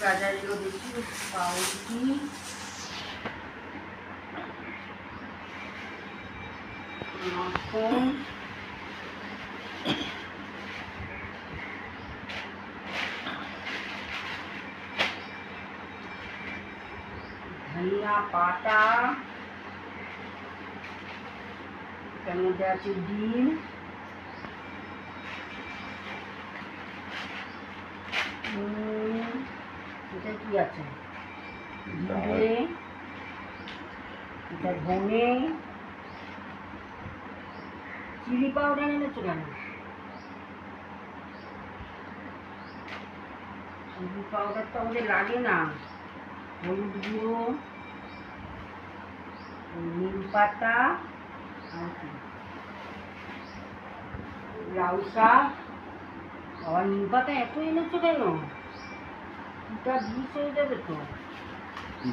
বাজার এলো দেখি পাউরুটি, মাখন, ধনিয়া পাতা, এর মধ্যে আছে ডিম, এটা কি আছে জিরে, এটা ধনে, চিলি পাউডার এনেছো কেন? চিলি পাউডার তো আমাদের লাগে না। হলুদ গুঁড়ো, নিম পাতা, আর কি লাউ শাক। আবার নিম পাতা এত এনেছো কেন? এটা বিষ হয়ে যাবে তো।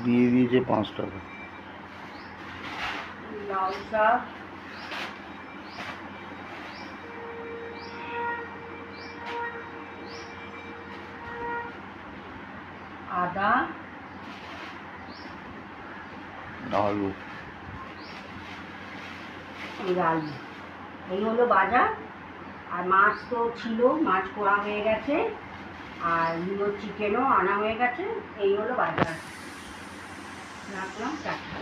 দিয়ে দিয়েছে 5 টাকা। লাউ শাক, আদা, আলু, আলু, এই হলো বাজার। আর মাছ তো ছিল, মাছ করা হয়ে গেছে, আর চিকেনও আনা হয়ে গেছে। এই হলো বাজার। রাখলাম, টাটা।